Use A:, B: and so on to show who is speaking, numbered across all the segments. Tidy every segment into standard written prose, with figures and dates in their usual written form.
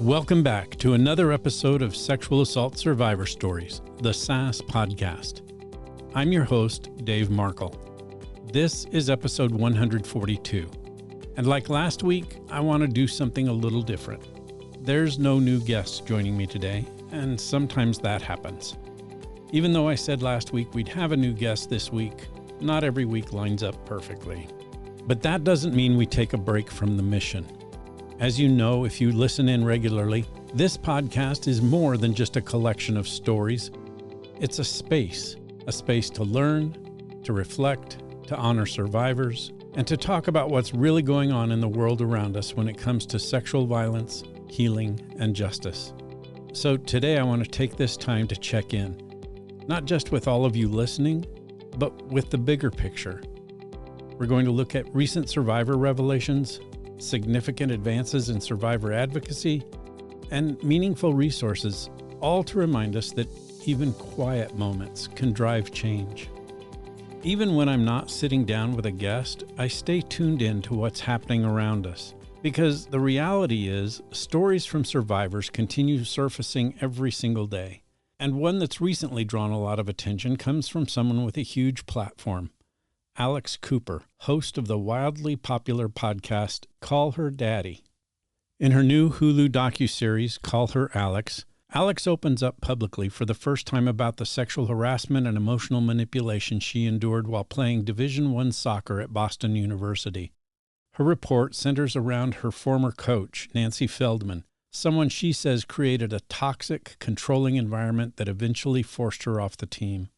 A: Welcome back to another episode of Sexual Assault Survivor Stories, the SASS Podcast. I'm your host, Dave Markel. This is episode 142. And like last week, I want to do something a little different. There's no new guests joining me today, and sometimes that happens. Even though I said last week we'd have a new guest this week, not every week lines up perfectly. But that doesn't mean we take a break from the mission. As you know, if you listen in regularly, this podcast is more than just a collection of stories. It's a space to learn, to reflect, to honor survivors, and to talk about what's really going on in the world around us when it comes to sexual violence, healing, and justice. So today I want to take this time to check in, not just with all of you listening, but with the bigger picture. We're going to look at recent survivor revelations, significant advances in survivor advocacy, and meaningful resources, all to remind us that even quiet moments can drive change. Even when I'm not sitting down with a guest, I stay tuned in to what's happening around us, because the reality is stories from survivors continue surfacing every single day. And one that's recently drawn a lot of attention comes from someone with a huge platform. Alex Cooper, host of the wildly popular podcast Call Her Daddy. In her new Hulu docuseries, Call Her Alex, Alex opens up publicly for the first time about the sexual harassment and emotional manipulation she endured while playing Division I soccer at Boston University. Her report centers around her former coach, Nancy Feldman, someone she says created a toxic, controlling environment that eventually forced her off the team.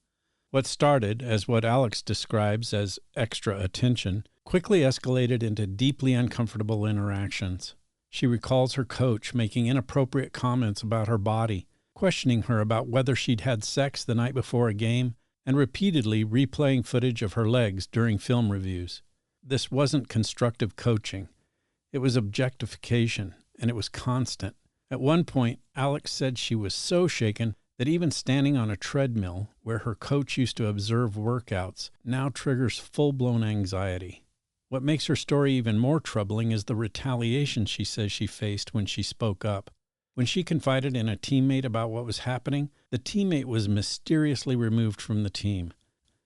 A: What started as what Alex describes as extra attention quickly escalated into deeply uncomfortable interactions. She recalls her coach making inappropriate comments about her body, questioning her about whether she'd had sex the night before a game, and repeatedly replaying footage of her legs during film reviews. This wasn't constructive coaching. It was objectification, and it was constant. At one point, Alex said she was so shaken that even standing on a treadmill where her coach used to observe workouts now triggers full-blown anxiety. What makes her story even more troubling is the retaliation she says she faced when she spoke up. When she confided in a teammate about what was happening, the teammate was mysteriously removed from the team.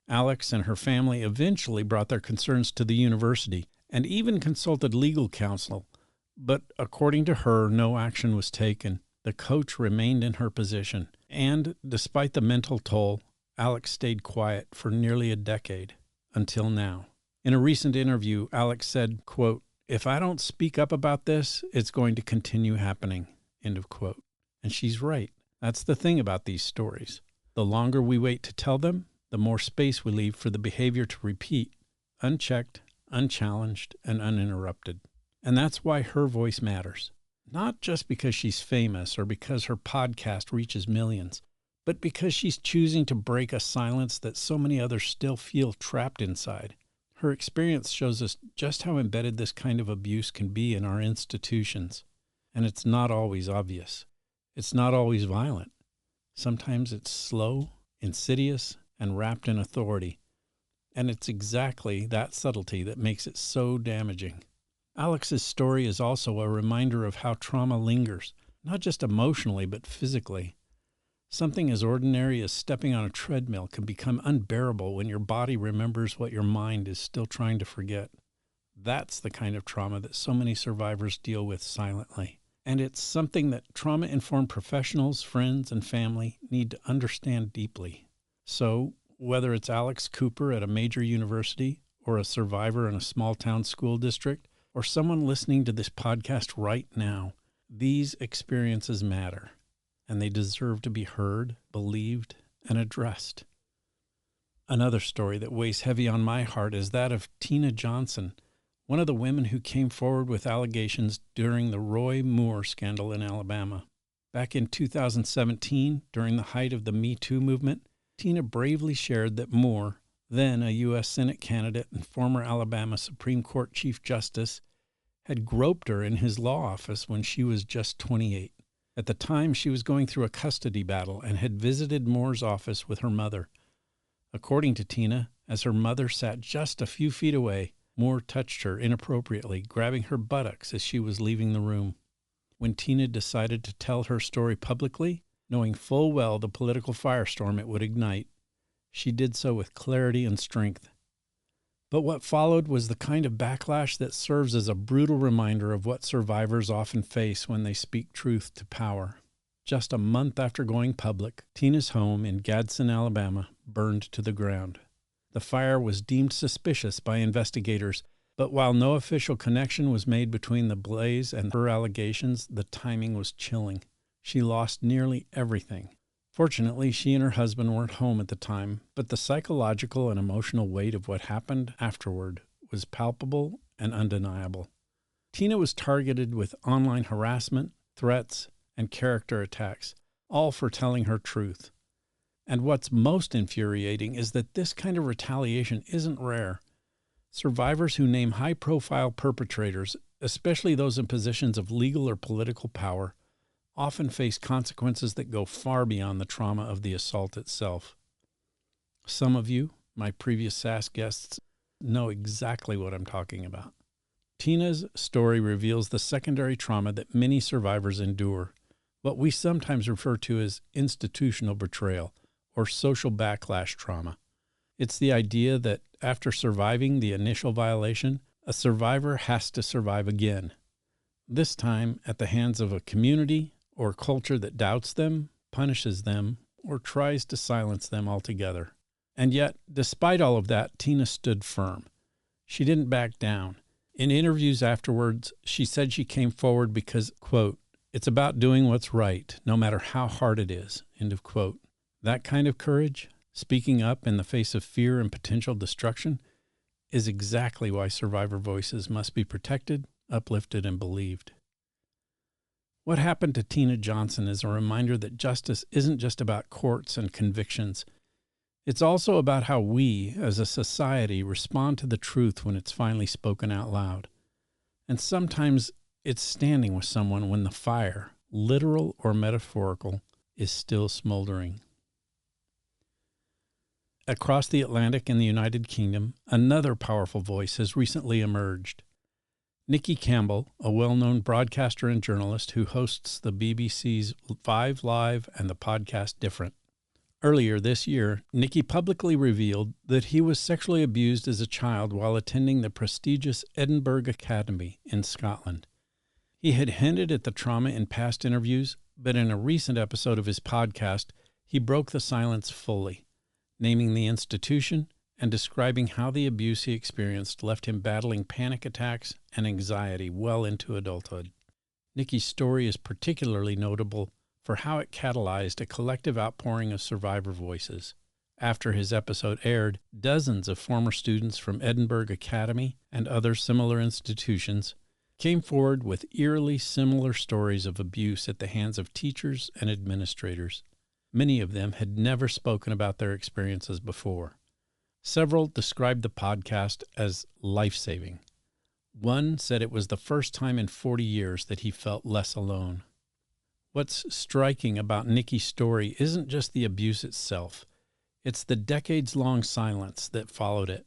A: Alex and her family eventually brought their concerns to the university and even consulted legal counsel, but according to her, no action was taken. The coach remained in her position, and despite the mental toll, Alex stayed quiet for nearly a decade, until now. In a recent interview, Alex said, quote, "If I don't speak up about this, it's going to continue happening," end of quote. And she's right. That's the thing about these stories. The longer we wait to tell them, the more space we leave for the behavior to repeat, unchecked, unchallenged, and uninterrupted. And that's why her voice matters. Not just because she's famous or because her podcast reaches millions, but because she's choosing to break a silence that so many others still feel trapped inside. Her experience shows us just how embedded this kind of abuse can be in our institutions. And it's not always obvious. It's not always violent. Sometimes it's slow, insidious, and wrapped in authority. And it's exactly that subtlety that makes it so damaging. Alex's story is also a reminder of how trauma lingers, not just emotionally, but physically. Something as ordinary as stepping on a treadmill can become unbearable when your body remembers what your mind is still trying to forget. That's the kind of trauma that so many survivors deal with silently. And it's something that trauma-informed professionals, friends, and family need to understand deeply. So, whether it's Alex Cooper at a major university, or a survivor in a small-town school district, or someone listening to this podcast right now, these experiences matter, and they deserve to be heard, believed, and addressed. Another story that weighs heavy on my heart is that of Tina Johnson, one of the women who came forward with allegations during the Roy Moore scandal in Alabama. Back in 2017, during the height of the Me Too movement, Tina bravely shared that Moore, then a U.S. Senate candidate and former Alabama Supreme Court Chief Justice, had groped her in his law office when she was just 28. At the time, she was going through a custody battle and had visited Moore's office with her mother. According to Tina, as her mother sat just a few feet away, Moore touched her inappropriately, grabbing her buttocks as she was leaving the room. When Tina decided to tell her story publicly, knowing full well the political firestorm it would ignite, she did so with clarity and strength. But what followed was the kind of backlash that serves as a brutal reminder of what survivors often face when they speak truth to power. Just a month after going public, Tina's home in Gadsden, Alabama, burned to the ground. The fire was deemed suspicious by investigators, but while no official connection was made between the blaze and her allegations, the timing was chilling. She lost nearly everything. Fortunately, she and her husband weren't home at the time, but the psychological and emotional weight of what happened afterward was palpable and undeniable. Tina was targeted with online harassment, threats, and character attacks, all for telling her truth. And what's most infuriating is that this kind of retaliation isn't rare. Survivors who name high-profile perpetrators, especially those in positions of legal or political power, often face consequences that go far beyond the trauma of the assault itself. Some of you, my previous SASS guests, know exactly what I'm talking about. Tina's story reveals the secondary trauma that many survivors endure, what we sometimes refer to as institutional betrayal or social backlash trauma. It's the idea that after surviving the initial violation, a survivor has to survive again, this time at the hands of a community or culture that doubts them, punishes them, or tries to silence them altogether. And yet, despite all of that, Tina stood firm. She didn't back down. In interviews afterwards, she said she came forward because, quote, "It's about doing what's right, no matter how hard it is," end of quote. That kind of courage, speaking up in the face of fear and potential destruction, is exactly why survivor voices must be protected, uplifted, and believed. What happened to Tina Johnson is a reminder that justice isn't just about courts and convictions. It's also about how we, as a society, respond to the truth when it's finally spoken out loud. And sometimes it's standing with someone when the fire, literal or metaphorical, is still smoldering. Across the Atlantic in the United Kingdom, another powerful voice has recently emerged. Nicky Campbell, a well-known broadcaster and journalist who hosts the BBC's 5 Live and the podcast Different. Earlier this year, Nicky publicly revealed that he was sexually abused as a child while attending the prestigious Edinburgh Academy in Scotland. He had hinted at the trauma in past interviews, but in a recent episode of his podcast, he broke the silence fully, naming the institution and describing how the abuse he experienced left him battling panic attacks and anxiety well into adulthood. Nicky's story is particularly notable for how it catalyzed a collective outpouring of survivor voices. After his episode aired, dozens of former students from Edinburgh Academy and other similar institutions came forward with eerily similar stories of abuse at the hands of teachers and administrators. Many of them had never spoken about their experiences before. Several described the podcast as life-saving. One said it was the first time in 40 years that he felt less alone. What's striking about Nicky's story isn't just the abuse itself. It's the decades-long silence that followed it.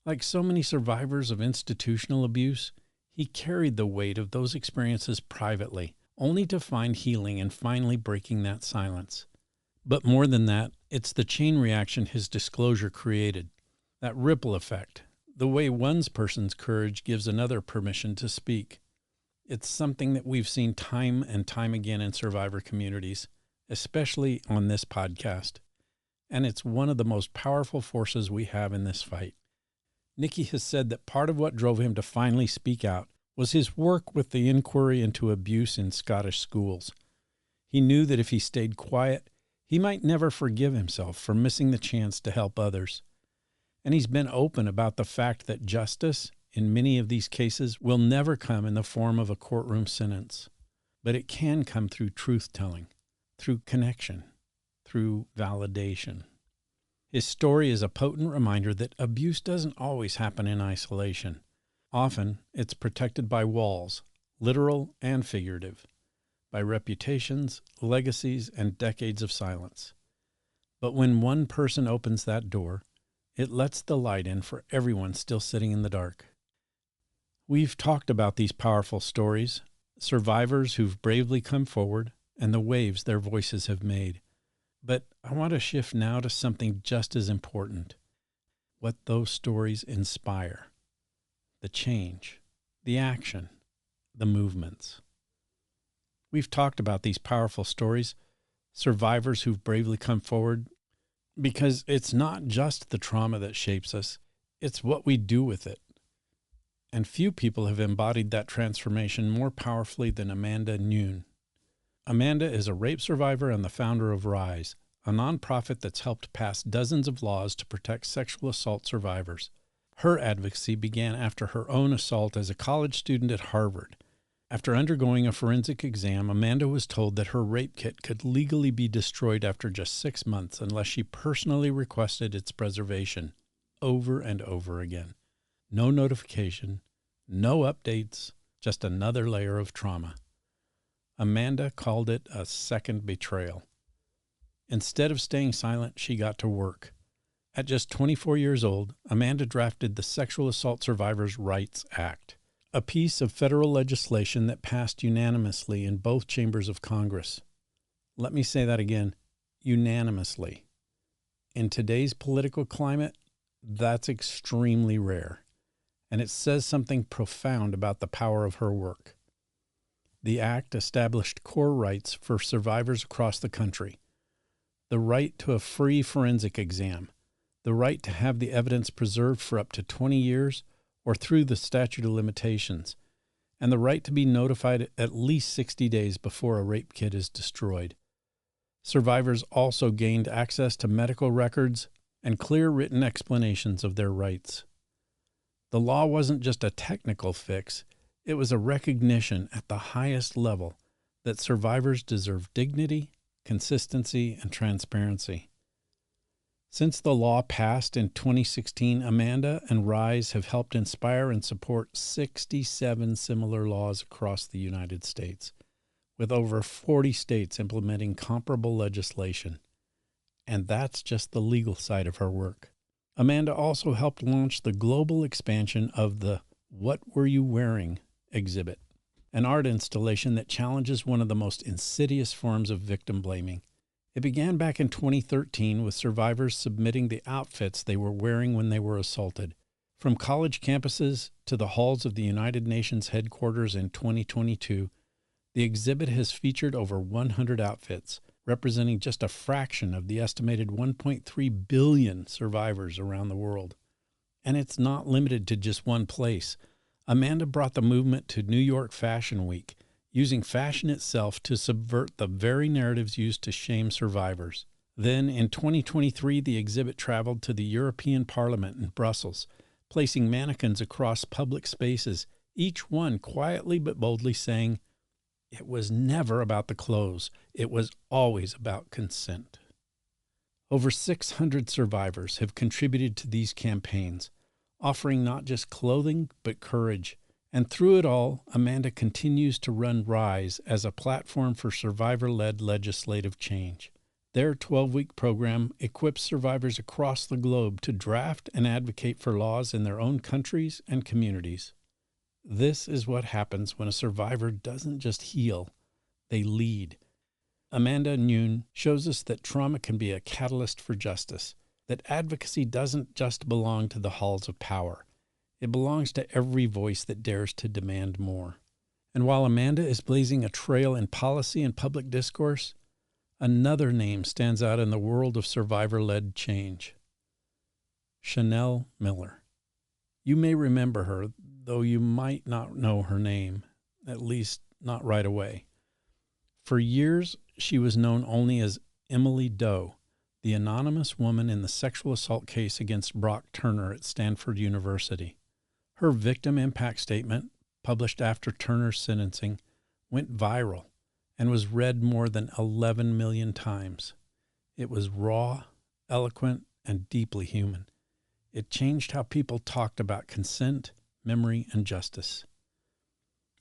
A: Like so many survivors of institutional abuse, he carried the weight of those experiences privately, only to find healing in finally breaking that silence. But more than that, it's the chain reaction his disclosure created, that ripple effect, the way one person's courage gives another permission to speak. It's something that we've seen time and time again in survivor communities, especially on this podcast. And it's one of the most powerful forces we have in this fight. Nicky has said that part of what drove him to finally speak out was his work with the inquiry into abuse in Scottish schools. He knew that if he stayed quiet, he might never forgive himself for missing the chance to help others. And he's been open about the fact that justice, in many of these cases, will never come in the form of a courtroom sentence. But it can come through truth-telling, through connection, through validation. His story is a potent reminder that abuse doesn't always happen in isolation. Often, it's protected by walls, literal and figurative, by reputations, legacies, and decades of silence. But when one person opens that door, it lets the light in for everyone still sitting in the dark. We've talked about these powerful stories, survivors who've bravely come forward, and the waves their voices have made. But I want to shift now to something just as important: what those stories inspire. The change, the action, the movements. We've talked about these powerful stories, survivors who've bravely come forward, because it's not just the trauma that shapes us, it's what we do with it. And few people have embodied that transformation more powerfully than Amanda Nguyen. Amanda is a rape survivor and the founder of RISE, a nonprofit that's helped pass dozens of laws to protect sexual assault survivors. Her advocacy began after her own assault as a college student at Harvard. After undergoing a forensic exam, Amanda was told that her rape kit could legally be destroyed after just 6 months unless she personally requested its preservation, over and over again. No notification, no updates, just another layer of trauma. Amanda called it a second betrayal. Instead of staying silent, she got to work. At just 24 years old, Amanda drafted the Sexual Assault Survivors' Rights Act, a piece of federal legislation that passed unanimously in both chambers of Congress. Let me say that again, unanimously. In today's political climate, that's extremely rare, and it says something profound about the power of her work. The act established core rights for survivors across the country: the right to a free forensic exam, the right to have the evidence preserved for up to 20 years or through the statute of limitations, and the right to be notified at least 60 days before a rape kit is destroyed. Survivors also gained access to medical records and clear written explanations of their rights. The law wasn't just a technical fix, it was a recognition at the highest level that survivors deserve dignity, consistency, and transparency. Since the law passed in 2016, Amanda and RISE have helped inspire and support 67 similar laws across the United States, with over 40 states implementing comparable legislation. And that's just the legal side of her work. Amanda also helped launch the global expansion of the What Were You Wearing exhibit, an art installation that challenges one of the most insidious forms of victim blaming. It began back in 2013 with survivors submitting the outfits they were wearing when they were assaulted. From college campuses to the halls of the United Nations headquarters in 2022, the exhibit has featured over 100 outfits, representing just a fraction of the estimated 1.3 billion survivors around the world. And it's not limited to just one place. Amanda brought the movement to New York Fashion Week, using fashion itself to subvert the very narratives used to shame survivors. Then, in 2023, the exhibit traveled to the European Parliament in Brussels, placing mannequins across public spaces, each one quietly but boldly saying, "It was never about the clothes. It was always about consent." Over 600 survivors have contributed to these campaigns, offering not just clothing, but courage. And through it all, Amanda continues to run RISE as a platform for survivor-led legislative change. Their 12-week program equips survivors across the globe to draft and advocate for laws in their own countries and communities. This is what happens when a survivor doesn't just heal, they lead. Amanda Nguyen shows us that trauma can be a catalyst for justice, that advocacy doesn't just belong to the halls of power. It belongs to every voice that dares to demand more. And while Amanda is blazing a trail in policy and public discourse, another name stands out in the world of survivor-led change: Chanel Miller. You may remember her, though you might not know her name, at least not right away. For years, she was known only as Emily Doe, the anonymous woman in the sexual assault case against Brock Turner at Stanford University. Her victim impact statement, published after Turner's sentencing, went viral and was read more than 11 million times. It was raw, eloquent, and deeply human. It changed how people talked about consent, memory, and justice.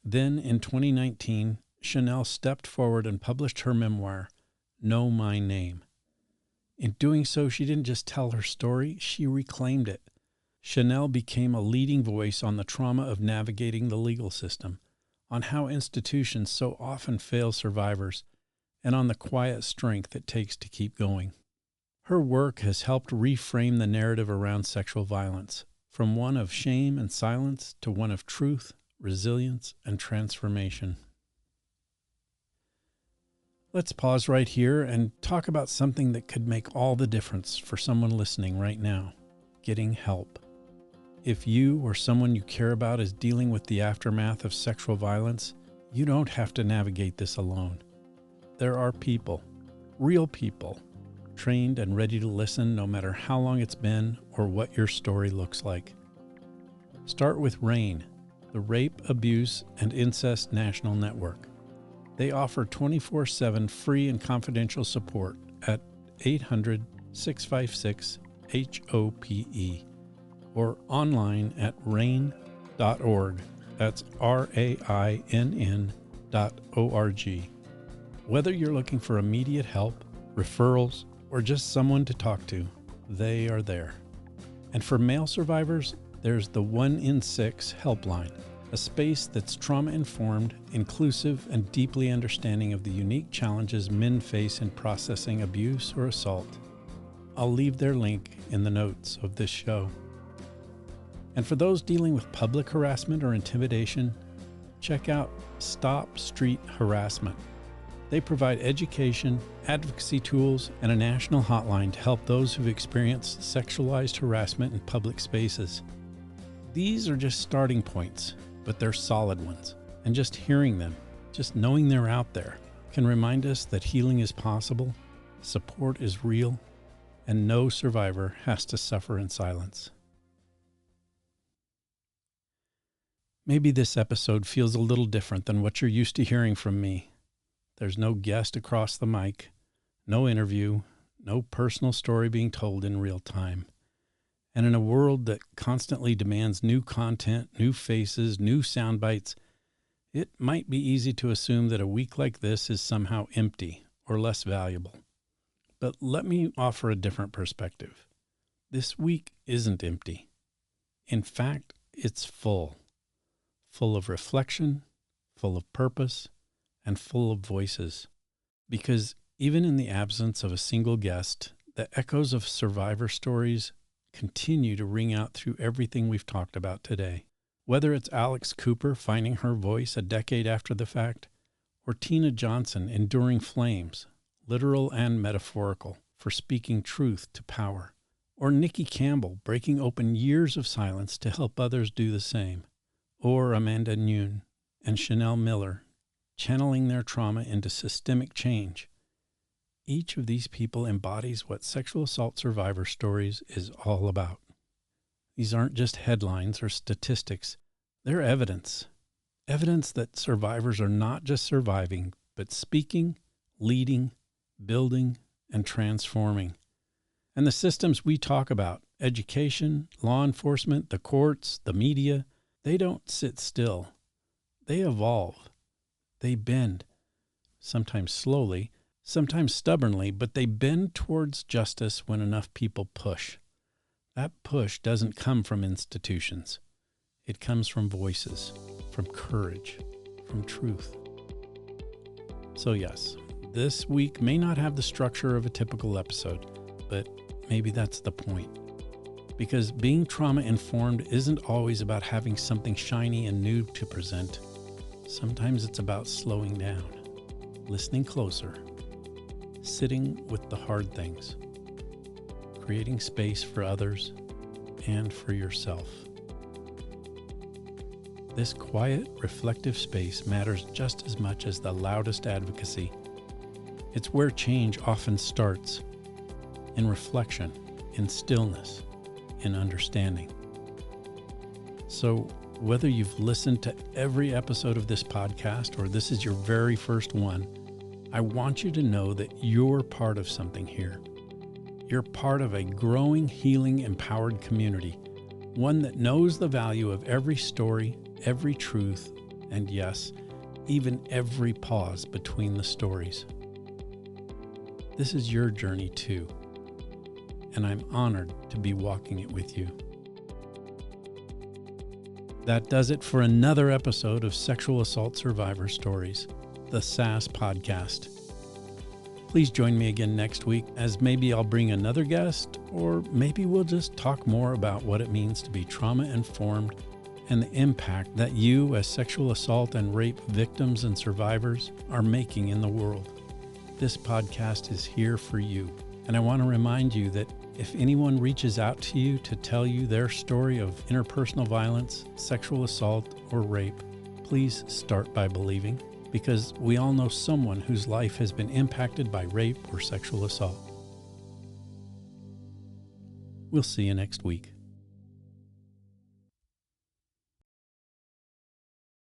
A: Then, in 2019, Chanel stepped forward and published her memoir, Know My Name. In doing so, she didn't just tell her story, she reclaimed it. Chanel became a leading voice on the trauma of navigating the legal system, on how institutions so often fail survivors and on the quiet strength it takes to keep going. Her work has helped reframe the narrative around sexual violence, from one of shame and silence to one of truth, resilience, and transformation. Let's pause right here and talk about something that could make all the difference for someone listening right now: getting help. If you or someone you care about is dealing with the aftermath of sexual violence, you don't have to navigate this alone. There are people, real people, trained and ready to listen no matter how long it's been or what your story looks like. Start with RAIN, the Rape, Abuse, and Incest National Network. They offer 24/7 free and confidential support at 800-656-HOPE or online at rainn.org. That's RAINN.org. Whether you're looking for immediate help, referrals, or just someone to talk to, they are there. And for male survivors, there's the 1 in 6 helpline, a space that's trauma-informed, inclusive, and deeply understanding of the unique challenges men face in processing abuse or assault. I'll leave their link in the notes of this show. And for those dealing with public harassment or intimidation, check out Stop Street Harassment. They provide education, advocacy tools, and a national hotline to help those who've experienced sexualized harassment in public spaces. These are just starting points, but they're solid ones. And just hearing them, just knowing they're out there, can remind us that healing is possible, support is real, and no survivor has to suffer in silence. Maybe this episode feels a little different than what you're used to hearing from me. There's no guest across the mic, no interview, no personal story being told in real time. And in a world that constantly demands new content, new faces, new sound bites, it might be easy to assume that a week like this is somehow empty or less valuable. But let me offer a different perspective. This week isn't empty. In fact, it's full of reflection, full of purpose, and full of voices. Because even in the absence of a single guest, the echoes of survivor stories continue to ring out through everything we've talked about today. Whether it's Alex Cooper finding her voice a decade after the fact, or Tina Johnson enduring flames, literal and metaphorical, for speaking truth to power, or Nicky Campbell breaking open years of silence to help others do the same, or Amanda Nguyen and Chanel Miller channeling their trauma into systemic change. Each of these people embodies what sexual assault survivor stories is all about. These aren't just headlines or statistics. They're evidence. Evidence that survivors are not just surviving, but speaking, leading, building, and transforming. And the systems we talk about, education, law enforcement, the courts, the media, they don't sit still. They evolve. They bend, sometimes slowly, sometimes stubbornly, but they bend towards justice when enough people push. That push doesn't come from institutions. It comes from voices, from courage, from truth. So yes, this week may not have the structure of a typical episode, but maybe that's the point. Because being trauma-informed isn't always about having something shiny and new to present. Sometimes it's about slowing down, listening closer, sitting with the hard things, creating space for others and for yourself. This quiet, reflective space matters just as much as the loudest advocacy. It's where change often starts, in reflection, in stillness, in understanding. So, whether you've listened to every episode of this podcast or this is your very first one, I want you to know that you're part of something here. You're part of a growing, healing, empowered community, one that knows the value of every story, every truth, and yes, even every pause between the stories. This is your journey too, and I'm honored to be walking it with you. That does it for another episode of Sexual Assault Survivor Stories, the SASS Podcast. Please join me again next week, as maybe I'll bring another guest, or maybe we'll just talk more about what it means to be trauma-informed and the impact that you as sexual assault and rape victims and survivors are making in the world. This podcast is here for you, and I want to remind you that if anyone reaches out to you to tell you their story of interpersonal violence, sexual assault, or rape, please start by believing, because we all know someone whose life has been impacted by rape or sexual assault. We'll see you next week.